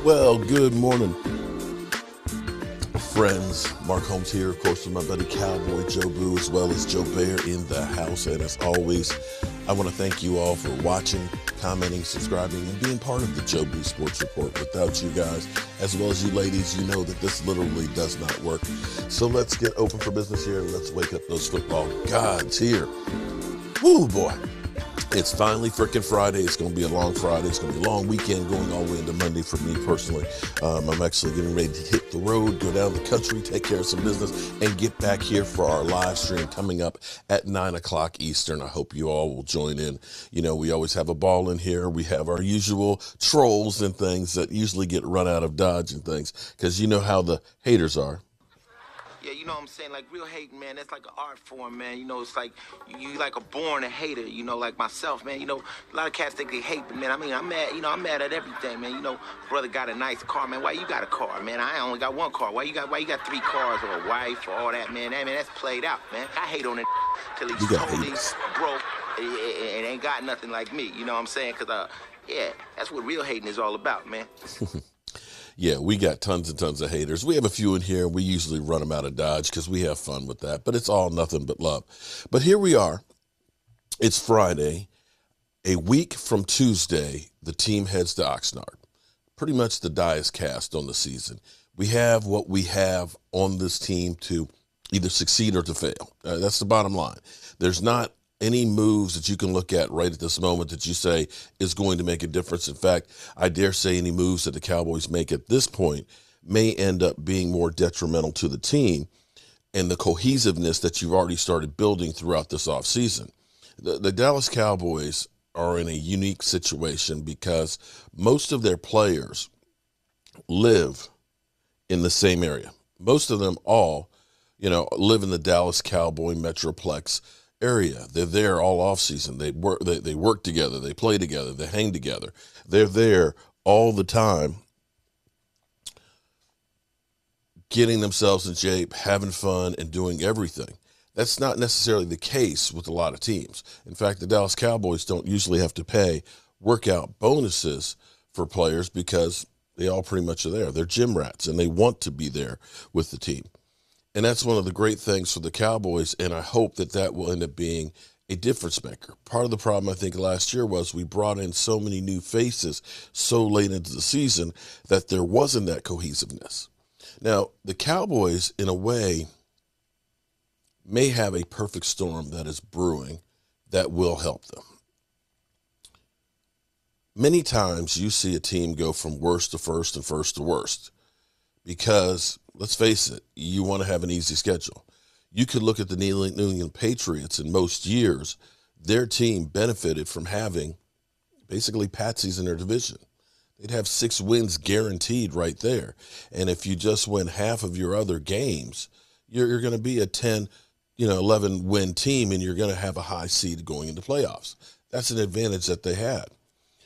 Well, good morning, friends. Mark Holmes here, of course, with my buddy Cowboy Joe Boo, as well as Joe Bear in the house. And as always, I want to thank you all for watching, commenting, subscribing, and being part of the Joe Boo Sports Report. Without you guys, as well as you ladies, you know that this literally does not work. So let's get open for business here, and let's wake up those football gods here. Woo, boy. It's finally freaking Friday. It's going to be a long Friday. It's going to be a long weekend going all the way into Monday for me personally. I'm actually getting ready to hit the road, go down the country, take care of some business, and get back here for our live stream coming up at 9 o'clock Eastern. I hope you all will join in. You know, we always have a ball in here. We have our usual trolls and things that usually get run out of Dodge and things because you know how the haters are. Yeah, you know what I'm saying? Like, real hating, man, that's like an art form, man. You know, it's like you like a born a hater, you know, like myself, man. You know, a lot of cats think they hate, but, man, I mean, I'm mad at everything, man. You know, brother got a nice car, man. Why you got a car, man? I only got one car. Why you got 3 cars or a wife or all that, man? That's played out, man. I hate on it till he's totally broke and ain't got nothing like me, you know what I'm saying? Because, yeah, that's what real hating is all about, man. Yeah, we got tons and tons of haters. We have a few in here. We usually run them out of Dodge because we have fun with that. But it's all nothing but love. But here we are. It's Friday. A week from Tuesday, the team heads to Oxnard. Pretty much the die is cast on the season. We have what we have on this team to either succeed or to fail. That's the bottom line. There's not any moves that you can look at right at this moment that you say is going to make a difference. In fact, I dare say any moves that the Cowboys make at this point may end up being more detrimental to the team and the cohesiveness that you've already started building throughout this offseason. The Dallas Cowboys are in a unique situation because most of their players live in the same area. Most of them all, live in the Dallas Cowboy Metroplex area. They're there all off season. They work together. They play together. They hang together. They're there all the time, getting themselves in shape, having fun, and doing everything. That's not necessarily the case with a lot of teams. In fact, the Dallas Cowboys don't usually have to pay workout bonuses for players because they all pretty much are there. They're gym rats, and they want to be there with the team. And that's one of the great things for the Cowboys, and I hope that will end up being a difference maker. Part of the problem, I think, last year was we brought in so many new faces so late into the season that there wasn't that cohesiveness. Now, the Cowboys, in a way, may have a perfect storm that is brewing that will help them. Many times you see a team go from worst to first and first to worst because, let's face it, you want to have an easy schedule. You could look at the New England Patriots in most years. Their team benefited from having basically patsies in their division. They'd have 6 wins guaranteed right there. And if you just win half of your other games, you're going to be a 10, 11 win team, and you're going to have a high seed going into playoffs. That's an advantage that they had.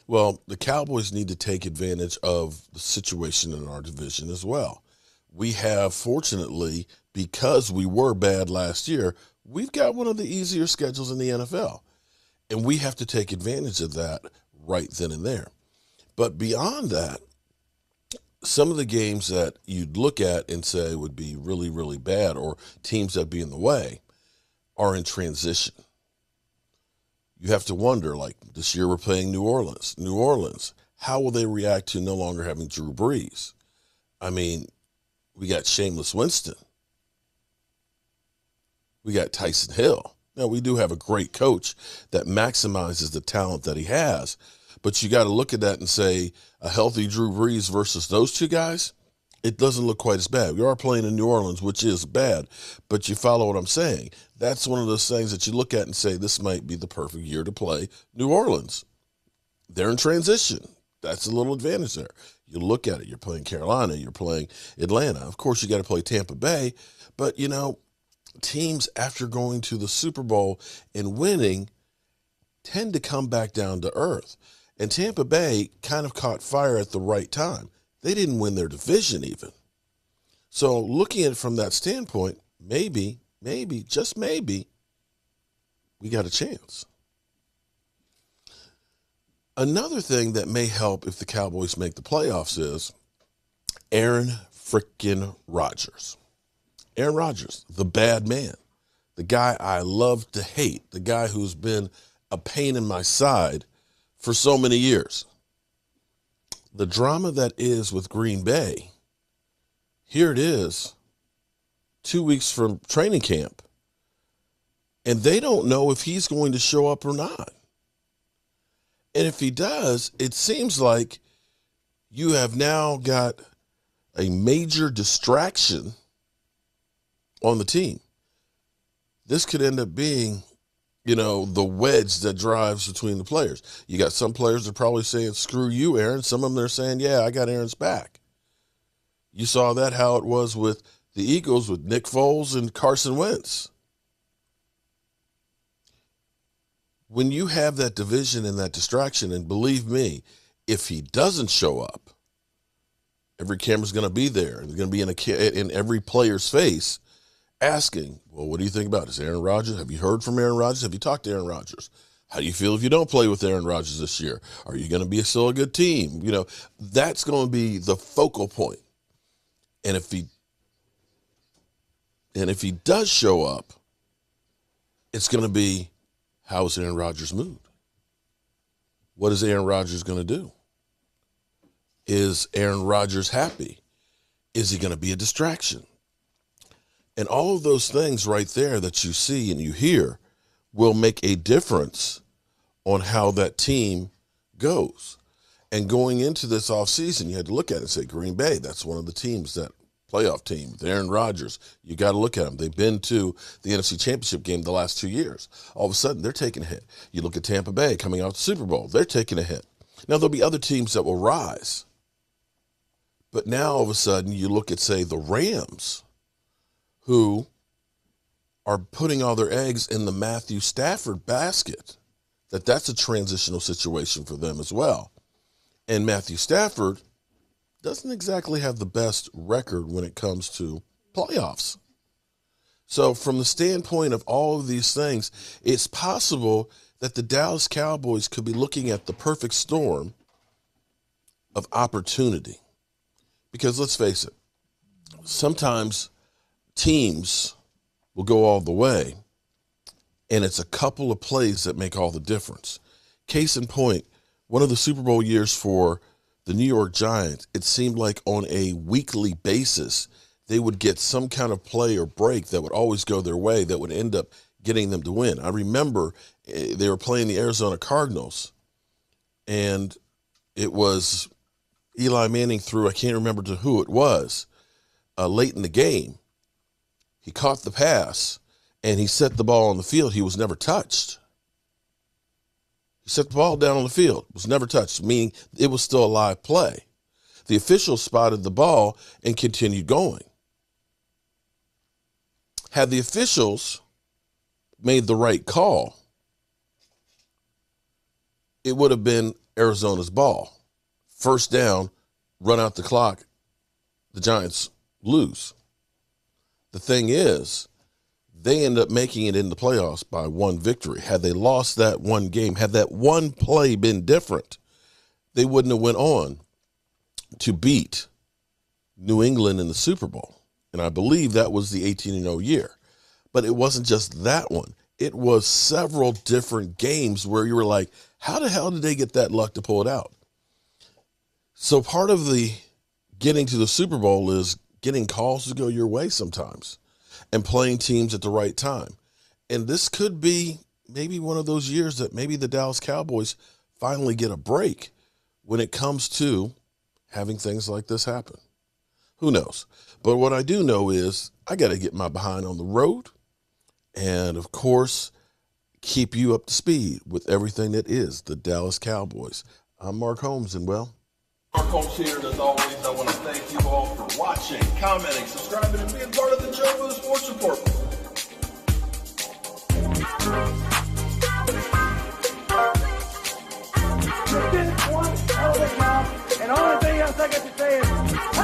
Well, the Cowboys need to take advantage of the situation in our division as well. We have, fortunately, because we were bad last year, we've got one of the easier schedules in the NFL. And we have to take advantage of that right then and there. But beyond that, some of the games that you'd look at and say would be really, really bad, or teams that be in the way, are in transition. You have to wonder, like this year we're playing New Orleans. New Orleans, how will they react to no longer having Drew Brees? I mean, we got Shameless Winston. We got Tyson Hill. Now, we do have a great coach that maximizes the talent that he has, but you got to look at that and say a healthy Drew Brees versus those two guys, it doesn't look quite as bad. We are playing in New Orleans, which is bad, but you follow what I'm saying. That's one of those things that you look at and say this might be the perfect year to play New Orleans. They're in transition. That's a little advantage there. You look at it, you're playing Carolina, you're playing Atlanta. Of course, you got to play Tampa Bay, but, teams after going to the Super Bowl and winning tend to come back down to earth. And Tampa Bay kind of caught fire at the right time. They didn't win their division even. So looking at it from that standpoint, maybe, just maybe, we got a chance. Another thing that may help if the Cowboys make the playoffs is Aaron frickin' Rodgers. Aaron Rodgers, the bad man, the guy I love to hate, the guy who's been a pain in my side for so many years. The drama that is with Green Bay, here it is, 2 weeks from training camp, and they don't know if he's going to show up or not. And if he does, it seems like you have now got a major distraction on the team. This could end up being, the wedge that drives between the players. You got some players that are probably saying, screw you, Aaron. Some of them are saying, yeah, I got Aaron's back. You saw that, how it was with the Eagles with Nick Foles and Carson Wentz. When you have that division and that distraction, and believe me, if he doesn't show up, every camera's going to be there, and they're going to be in every player's face asking, well, what do you think about this? Aaron Rodgers? Have you heard from Aaron Rodgers? Have you talked to Aaron Rodgers? How do you feel if you don't play with Aaron Rodgers this year? Are you going to be still a good team? That's going to be the focal point. And if he does show up, it's going to be, how is Aaron Rodgers' mood? What is Aaron Rodgers going to do? Is Aaron Rodgers happy? Is he going to be a distraction? And all of those things right there that you see and you hear will make a difference on how that team goes. And going into this offseason, you had to look at it and say, Green Bay, that's one of the teams, that playoff team with Aaron Rodgers. You got to look at them. They've been to the NFC Championship game the last 2 years. All of a sudden, they're taking a hit. You look at Tampa Bay coming out of the Super Bowl. They're taking a hit. Now, there'll be other teams that will rise. But now, all of a sudden, you look at, say, the Rams, who are putting all their eggs in the Matthew Stafford basket, that's a transitional situation for them as well. And Matthew Stafford doesn't exactly have the best record when it comes to playoffs. So from the standpoint of all of these things, it's possible that the Dallas Cowboys could be looking at the perfect storm of opportunity. Because let's face it, sometimes teams will go all the way, and it's a couple of plays that make all the difference. Case in point, one of the Super Bowl years for the New York Giants, it seemed like on a weekly basis, they would get some kind of play or break that would always go their way that would end up getting them to win. I remember they were playing the Arizona Cardinals, and it was Eli Manning threw, I can't remember to who it was, late in the game. He caught the pass, and he set the ball on the field. He was never touched. He set the ball down on the field, was never touched, meaning it was still a live play. The officials spotted the ball and continued going. Had the officials made the right call, it would have been Arizona's ball. First down, run out the clock, the Giants lose. The thing is, they end up making it in the playoffs by one victory. Had they lost that one game, had that one play been different, they wouldn't have went on to beat New England in the Super Bowl. And I believe that was the 18-0 year. But it wasn't just that one. It was several different games where you were like, how the hell did they get that luck to pull it out? So part of the getting to the Super Bowl is getting calls to go your way sometimes and playing teams at the right time. And this could be maybe one of those years that maybe the Dallas Cowboys finally get a break when it comes to having things like this happen. Who knows? But what I do know is I got to get my behind on the road and, of course, keep you up to speed with everything that is the Dallas Cowboys. I'm Mark Holmes, and well, Mark Holmes here, and as always, I want to thank you all for watching, commenting, subscribing, and being part of the Joe Boo Sports Report. You did one hell of a job, and the only thing else I got to say is